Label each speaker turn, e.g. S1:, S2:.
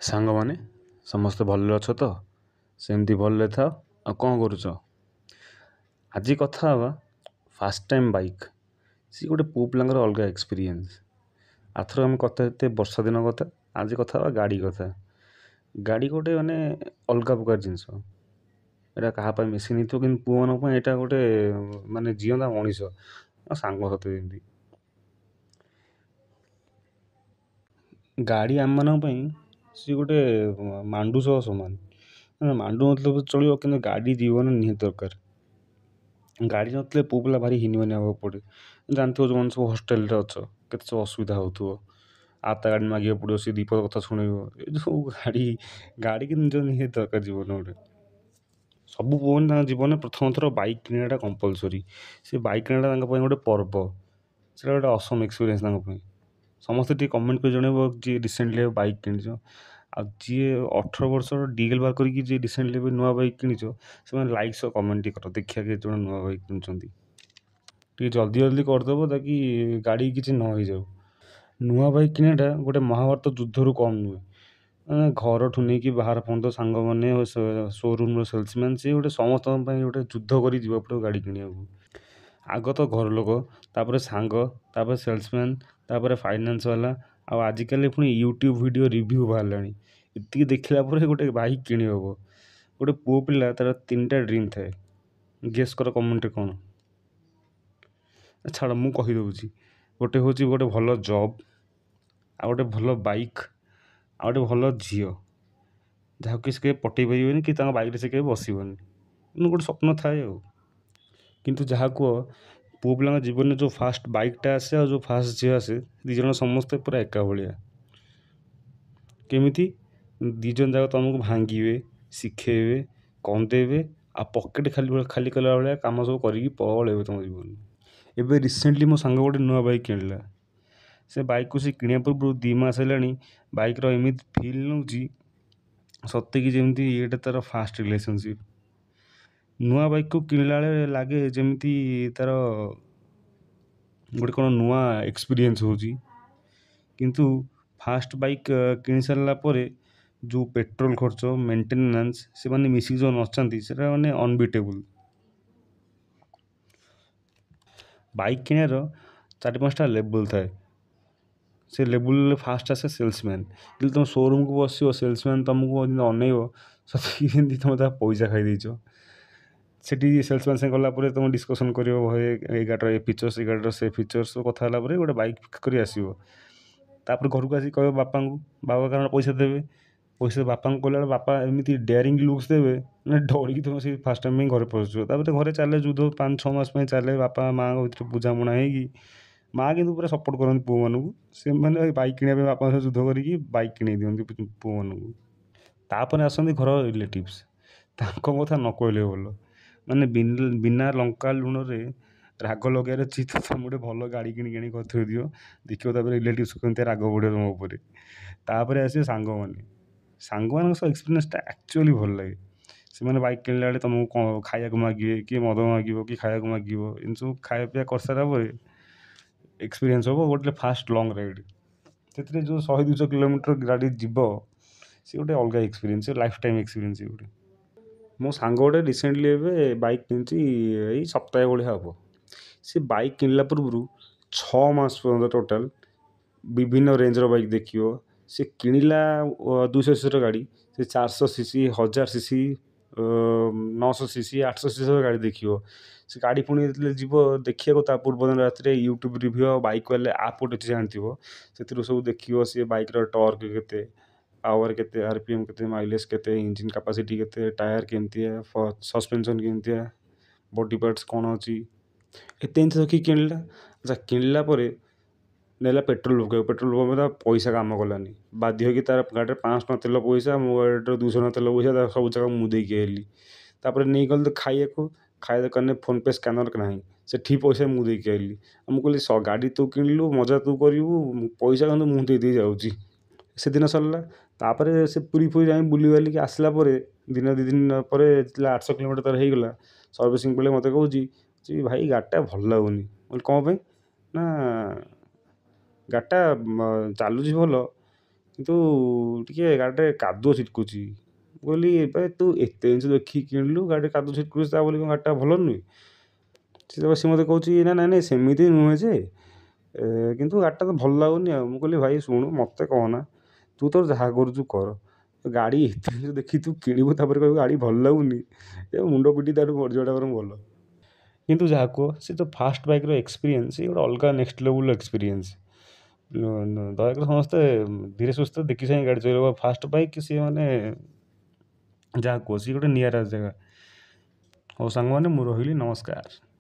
S1: ସାଙ୍ଗମାନେ ସମସ୍ତେ ଭଲରେ ଅଛ ତ? ସେମିତି ଭଲରେ ଥାଅ। ଆଉ କ'ଣ କରୁଛ? ଆଜି କଥା ହେବା ଫାଷ୍ଟ ଟାଇମ୍ ବାଇକ୍। ସିଏ ଗୋଟେ ପୁଅ ପିଲାଙ୍କର ଅଲଗା ଏକ୍ସପିରିଏନ୍ସ। ଆରଥର ଆମେ କଥା ହେଇଥିଲେ ବର୍ଷା ଦିନ କଥା, ଆଜି କଥା ହେବା ଗାଡ଼ି କଥା। ଗାଡ଼ି ଗୋଟେ ମାନେ ଅଲଗା ପ୍ରକାର ଜିନିଷ। ଏଇଟା କାହା ପାଇଁ ମେସିନ୍ ହେଇଥିବ, କିନ୍ତୁ ପୁଅମାନଙ୍କ ପାଇଁ ଏଇଟା ଗୋଟେ ମାନେ ଜିଅନ୍ତା ମଣିଷ, ସାଙ୍ଗ ସହିତ ଯେମିତି। ଗାଡ଼ି ଆମମାନଙ୍କ ପାଇଁ ସିଏ ଗୋଟେ ମାଣ୍ଡୁ ସହ ସମାନ। ମାଣ୍ଡୁ ନଥିଲେ ଚଳିବ, କିନ୍ତୁ ଗାଡ଼ି ଜୀବନ ନିହାତି ଦରକାର। ଗାଡ଼ି ନଥିଲେ ପୁଅ ପିଲା ଭାରି ହିନିମାନି ହେବାକୁ ପଡ଼େ। ଜାଣିଥିବ ଯେଉଁମାନେ ସବୁ ହଷ୍ଟେଲରେ ଅଛ, କେତେ ସବୁ ଅସୁବିଧା ହେଉଥିବ। ତା ଗାଡ଼ି ମାଗିବାକୁ ପଡ଼ିବ, ସେ ଦୁଇ ପଦ କଥା ଶୁଣିବ। ଏ ଯେଉଁ ଗାଡ଼ି କିନ୍ତୁ ନିଜ ନିହାତି ଦରକାର ଜୀବନ ଗୋଟେ। ସବୁ ପୁଅମାନେ ତାଙ୍କ ଜୀବନରେ ପ୍ରଥମ ଥର ବାଇକ୍ କିଣିବାଟା କମ୍ପଲସରି। ସେ ବାଇକ୍ କିଣିବାଟା ତାଙ୍କ ପାଇଁ ଗୋଟେ ପର୍ବ। ସେଇଟା ଗୋଟେ ଅସମ୍ ଏକ୍ସପିରିଏନ୍ସ ତାଙ୍କ ପାଇଁ। ସମସ୍ତେ ଟିକେ କମେଣ୍ଟ କରି ଜଣାଇବ ଯିଏ ରିସେଣ୍ଟଲି ବାଇକ୍ କିଣିଛ। ଆଉ ଯିଏ 18 ବର୍ଷର ଡିଏଲ୍ ବାର୍ କରିକି ଯିଏ ରିସେଣ୍ଟଲି ଏବେ ନୂଆ ବାଇକ୍ କିଣିଛ, ସେମାନେ ଲାଇକ୍ ସହ କମେଣ୍ଟ ଟିକେ କର, ଦେଖିବା କେତେ ଜଣ ନୂଆ ବାଇକ୍ କିଣୁଛନ୍ତି। ଟିକେ ଜଲ୍ଦି ଜଲ୍ଦି କରିଦେବ ତାକି ଗାଡ଼ି କିଛି ନ ହେଇଯାଉ। ନୂଆ ବାଇକ୍ କିଣିବାଟା ଗୋଟେ ମହାଭାରତ ଯୁଦ୍ଧରୁ କମ୍ ନୁହେଁ। ମାନେ ଘରଠୁ ନେଇକି ବାହାର ପର୍ଯ୍ୟନ୍ତ ସାଙ୍ଗମାନେ, ସୋରୁମ୍ର ସେଲ୍ସମ୍ୟାନ୍, ସିଏ ଗୋଟେ ସମସ୍ତଙ୍କ ପାଇଁ ଗୋଟେ ଯୁଦ୍ଧ କରି ଯିବାକୁ ପଡ଼ିବ ଗାଡ଼ି କିଣିବାକୁ। ଆଗ ତ ଘର ଲୋକ, ତାପରେ ସାଙ୍ଗ, ତାପରେ ସେଲ୍ସମ୍ୟାନ୍, ତାପରେ ଫାଇନାନ୍ସ ବାଲା, ଆଉ ଆଜିକାଲି ପୁଣି ୟୁଟ୍ୟୁବ୍ ଭିଡ଼ିଓ ରିଭ୍ୟୁ ବାହାରିଲାଣି। ଏତିକି ଦେଖିଲା ପରେ ଗୋଟେ ବାଇକ୍ କିଣି ହେବ। ଗୋଟେ ପୁଅ ପିଲା ତା'ର 3ଟା ଡ୍ରିମ୍ ଥାଏ। ଗେସ୍ କର କମେଣ୍ଟରେ କ'ଣ? ଛାଡ଼, ମୁଁ କହିଦେଉଛି। ଗୋଟେ ହେଉଛି ଗୋଟେ ଭଲ ଜବ୍, ଆଉ ଗୋଟେ ଭଲ ବାଇକ୍, ଆଉ ଗୋଟେ ଭଲ ଝିଅ ଯାହାକୁ ସେ କେବେ ପଟେଇ ପାରିବେନି, କି ତାଙ୍କ ବାଇକ୍ରେ ସେ କେବେ ବସିବନି। କିନ୍ତୁ ଗୋଟେ ସ୍ୱପ୍ନ ଥାଏ ଆଉ। କିନ୍ତୁ ଯାହା କୁହ, ପୁଅ ପିଲାଙ୍କ ଜୀବନରେ ଯେଉଁ ଫାଷ୍ଟ ବାଇକ୍ଟା ଆସେ ଆଉ ଯେଉଁ ଫାଷ୍ଟ ଝିଅ ଆସେ, ଦୁଇ ଜଣ ସମସ୍ତେ ପୁରା ଏକା ଭଳିଆ। କେମିତି? ଦୁଇ ଜଣ ଯାକ ତୁମକୁ ଭାଙ୍ଗିବେ, ଶିଖେଇବେ, କନ୍ଦେଇବେ, ଆଉ ପକେଟ୍ ଖାଲି କଲା ଭଳିଆ କାମ ସବୁ କରିକି ପଳେଇବେ ତୁମ ଜୀବନରୁ। ଏବେ ରିସେଣ୍ଟଲି ମୋ ସାଙ୍ଗ ଗୋଟେ ନୂଆ ବାଇକ୍ କିଣିଲା। ସେ ବାଇକ୍କୁ ସେ କିଣିବା ପୂର୍ବରୁ 2 ମାସ ହେଲାଣି ବାଇକ୍ର ଏମିତି ଫିଲ୍ ନେଉଛି ସତେକି ଯେମିତି ଏଇଟା ତା'ର ଫାଷ୍ଟ ରିଲେସନସିପ୍। ନୂଆ ବାଇକ୍କୁ କିଣିଲା ବେଳେ ଲାଗେ ଯେମିତି ତା'ର ଗୋଟେ କ'ଣ ନୂଆ ଏକ୍ସପିରିଏନ୍ସ ହେଉଛି। କିନ୍ତୁ ଫାଷ୍ଟ ବାଇକ୍ କିଣି ସାରିଲା ପରେ ଯେଉଁ ପେଟ୍ରୋଲ ଖର୍ଚ୍ଚ, ମେଣ୍ଟେନାନ୍ସ, ସେମାନେ ମିଶିକି ଯେଉଁ ନଚାନ୍ତି, ସେଇଟା ମାନେ ଅନବିଟେବୁଲ୍। ବାଇକ୍ କିଣିବାର 4-5ଟା ଲେବୁଲ୍ ଥାଏ। ସେ ଲେବୁଲ୍ରେ ଫାଷ୍ଟ ଆସେ ସେଲ୍ସମ୍ୟାନ୍। ଯେତେବେଳେ ତୁମ ସୋରୁମ୍କୁ ବସିବ, ସେଲ୍ସମ୍ୟାନ୍ ତୁମକୁ ଯେମିତି ଅନେଇବ, ସତେକି ଯେମିତି ତୁମେ ତା ପଇସା ଖାଇଦେଇଛ। ସେଠି ସେଲ୍ସମ୍ୟାନ୍ ସାଙ୍ଗେ ଗଲା ପରେ ତୁମେ ଡିସ୍କସନ୍ କରିବ, ଭାଇ ଏଇ ଗାଡ଼ିର ଏ ଫିଚର୍ସ, ଏଇ ଗାଡ଼ିର ସେ ଫିଚର୍ସ, ସବୁ କଥା ହେଲା ପରେ ଗୋଟେ ବାଇକ୍ ଫିକ୍ସ କରି ଆସିବ। ତାପରେ ଘରକୁ ଆସିକି କହିବ ବାପାଙ୍କୁ, ବାବା କାରଣ ପଇସା ଦେବେ। ପଇସା ବାପାଙ୍କୁ କହିଲା ବେଳେ ବାପା ଏମିତି ଡେୟାରିଂ ଲୁକ୍ସ ଦେବେ, ମାନେ ଡରିକି ତୁମେ ସେ ଫାଷ୍ଟ ଟାଇମ୍ ପାଇଁ ଘରେ ପହଞ୍ଚିବ। ତାପରେ ଘରେ ଚାଲେ ଯୁଦ୍ଧ, 5-6 ମାସ ପାଇଁ ଚାଲେ, ବାପା ମାଆଙ୍କ ଭିତରେ ବୁଝାମଣା ହେଇକି। ମାଆ କିନ୍ତୁ ପୁରା ସପୋର୍ଟ କରନ୍ତି ପୁଅମାନଙ୍କୁ। ସେମାନେ ବାଇକ୍ କିଣିବା ପାଇଁ ବାପାଙ୍କ ସହ ଯୁଦ୍ଧ କରିକି ବାଇକ୍ କିଣେଇ ଦିଅନ୍ତି ପୁଅମାନଙ୍କୁ। ତାପରେ ଆସନ୍ତି ଘର ରିଲେଟିଭ୍ସ। ତାଙ୍କ କଥା ନ କହିଲେ ଭଲ। ମାନେ ବିନା ଲଙ୍କା ଲୁଣରେ ରାଗ ଲଗାଇବାର ଅଛି ତ ତୁମେ ଗୋଟେ ଭଲ ଗାଡ଼ି କିଣିକି ଆଣି ଘରେ ଥୋଇ ଦିଅ, ଦେଖିବ ତାପରେ ରିଲେଟିଭ୍ସ କେମିତି ରାଗ ପଡ଼ିବ ତୁମ ଉପରେ। ତାପରେ ଆସିବେ ସାଙ୍ଗମାନେ। ସାଙ୍ଗମାନଙ୍କ ସହ ଏକ୍ସପିରିଏନ୍ସଟା ଆକ୍ଚୁଆଲି ଭଲ ଲାଗେ। ସେମାନେ ବାଇକ୍ କିଣିଲା ବେଳେ ତୁମକୁ କ'ଣ ଖାଇବାକୁ ମାଗିବେ, କିଏ ମଦ ମାଗିବ, କିଏ ଖାଇବାକୁ ମାଗିବ। ଏମିତି ସବୁ ଖାଇବା ପିଇବା କରିସାରିଲା ପରେ ଏକ୍ସପିରିଏନ୍ସ ହେବ ଗୋଟେ ଫାଷ୍ଟ ଲଙ୍ଗ୍ ରାଇଡ଼୍। ସେଥିରେ ଯେଉଁ 100-200 କିଲୋମିଟର ଗାଡ଼ି ଯିବ, ସେ ଗୋଟେ ଅଲଗା ଏକ୍ସପିରିଏନ୍ସ, ଲାଇଫ୍ ଟାଇମ୍ ଏକ୍ସପିରିଏନ୍ସ ଗୋଟେ। ମୋ ସାଙ୍ଗ ଗୋଟେ ରିସେଣ୍ଟଲି ଏବେ ବାଇକ୍ କିଣିଛି, ଏଇ ସପ୍ତାହେ ଭଳିଆ ହେବ। ସେ ବାଇକ୍ କିଣିଲା ପୂର୍ବରୁ 6 ମାସ ପର୍ଯ୍ୟନ୍ତ ଟୋଟାଲ୍ ବିଭିନ୍ନ ରେଞ୍ଜର ବାଇକ୍ ଦେଖିବ। ସେ କିଣିଲା 200 cc ଗାଡ଼ି, ସେ 400 cc, 1000 cc, 900 cc, 800 cc ଗାଡ଼ି ଦେଖିବ। ସେ ଗାଡ଼ି ପୁଣି ଯେତେବେଳେ ଯିବ ଦେଖିବାକୁ, ତା ପୂର୍ବଦିନ ରାତିରେ ୟୁଟ୍ୟୁବ୍ ରିଭ୍ୟୁ ଆଉ ବାଇକ୍ ୱାଲେ ଆପ୍ ଗୋଟେ ଅଛି ଜାଣିଥିବ, ସେଥିରୁ ସବୁ ଦେଖିବ ସେ ବାଇକ୍ର ଟର୍କ କେତେ, ପାୱାର କେତେ, RPM କେତେ, ମାଇଲେଜ୍ କେତେ, ଇଞ୍ଜିନ୍ କାପାସିଟି କେତେ, ଟାୟାର କେମିତିଆ, ସସ୍ପେନ୍ସନ୍ କେମିତିଆ, ବଡି ପାର୍ଟସ୍ କ'ଣ ଅଛି, ଏତେ ଜିନିଷ ଦେଖିକି କିଣିଲା। ଆଚ୍ଛା, କିଣିଲା ପରେ ନେଲା ପେଟ୍ରୋଲ ପକାଇବ। ପେଟ୍ରୋଲ ପକାଇବା ତା ପଇସା କାମ କଲାନି। ବାଧ୍ୟ ହୋଇକି ତା'ର ଗାଡ଼ିରେ 500 ଟଙ୍କା ତେଲ ପଇସା, ମୋ ଗାଡ଼ିରେ 200 ଟଙ୍କା ତେଲ ପଇସା, ତା ସବୁ ଜାଗା ମୁଁ ଦେଇକି ଆଇଲି। ତାପରେ ନେଇଗଲି ତ ଖାଇବାକୁ, ଖାଇବା ଦୋକାନରେ ଫୋନ୍ପେ ସ୍କାନର ନାହିଁ, ସେଠି ପଇସା ମୁଁ ଦେଇକି ଆଇଲି। ଆଉ ମୁଁ କହିଲି ଗାଡ଼ି ତୁ କିଣିଲୁ, ମଜା ତୁ କରିବୁ, ପଇସା କିନ୍ତୁ ମୁଁ ଦେଇ ଯାଉଛି। ସେଦିନ ସରିଲା। ତାପରେ ସେ ପୁରୀ ଯାଇ ବୁଲିବାଲିକି ଆସିଲା ପରେ, 1-2 ଦିନ ପରେ ଯେତେବେଳେ 800 କିଲୋମିଟର ତା'ର ହେଇଗଲା, ସର୍ଭିସିଂ ବେଳେ ମୋତେ କହୁଛି ଯେ ଭାଇ ଗାଡ଼ିଟା ଭଲ ଲାଗୁନି। ମୁଁ କହିଲି କ'ଣ ପାଇଁ? ନା ଗାଡ଼ିଟା ଚାଲୁଛି ଭଲ, କିନ୍ତୁ ଟିକେ ଗାଡ଼ିରେ କାଦୁଅ ଛିଟକୁଛି। ମୁଁ କହିଲି ଏବେ ତୁ ଏତେ ଜିନିଷ ଦେଖିକି କିଣିଲୁ ଗାଡ଼ିରେ କାଦୁଅ ଛିଟକୁଛି ତା ବୋଲି କଣ ଗାଡ଼ିଟା ଭଲ ନୁହେଁ? ସେ ମୋତେ କହୁଛି ନା ନାଇଁ ନାଇଁ ସେମିତି ନୁହେଁ ଯେ କିନ୍ତୁ ଗାଡ଼ିଟା ତ ଭଲ ଲାଗୁନି ଆଉ। ମୁଁ କହିଲି ଭାଇ ଶୁଣୁ ମୋତେ କହନା, ତୁ ତୋର ଯାହା କରୁଛୁ କର। ଗାଡ଼ି ଏତେ ଜିନିଷ ଦେଖିକି ତୁ କିଣିବୁ ତାପରେ କହିବୁ ଗାଡ଼ି ଭଲ ଲାଗୁନି, ଏ ମୁଣ୍ଡ ପିଟି ତାଠୁ ମରିଯିବାଟା ବରଂ ଭଲ। କିନ୍ତୁ ଯାହା କୁହ ସେ ଯୋଉ ଫାଷ୍ଟ ବାଇକ୍ର ଏକ୍ସପିରିଏନ୍ସ ସେ ଗୋଟେ ଅଲଗା ନେକ୍ସଟ ଲେବୁଲ୍ର ଏକ୍ସପିରିଏନ୍ସ। ଦୟାକରି ସମସ୍ତେ ଧୀରେ ସୁସ୍ଥେ ଦେଖି ଚାହିଁ ଗାଡ଼ି ଚଲେଇବ। ଫାଷ୍ଟ ବାଇକ୍ ସିଏ ମାନେ ଯାହା କୁହ ସିଏ ଗୋଟେ ନିଆରା ଜାଗା। ହଉ ସାଙ୍ଗମାନେ ମୁଁ ରହିଲି, ନମସ୍କାର।